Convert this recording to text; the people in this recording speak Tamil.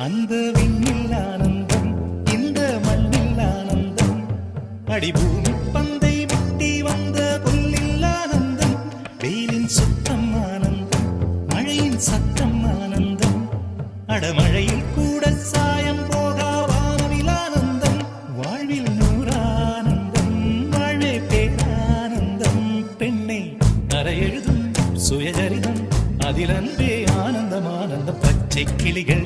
அந்த விண்ணில் ஆனந்தம் இந்த மண்ணில் ஆனந்தம் அடிபூமி பந்தை விட்டி வந்த புல்லில் ஆனந்தம் வெயிலின் சுத்தம் ஆனந்தம் மழையின் சத்தம் ஆனந்தம் அடமழையில் கூட சாயம் போகா வானவில் ஆனந்தம் வாழ்வில் நூறானந்தம் வாழ்வே பேரானந்தம் பெண்ணை அறை எழுதும் சுயஜரிதம் அதில் அன்பே ஆனந்தம் ஆனந்தம் பச்சை கிளிகள்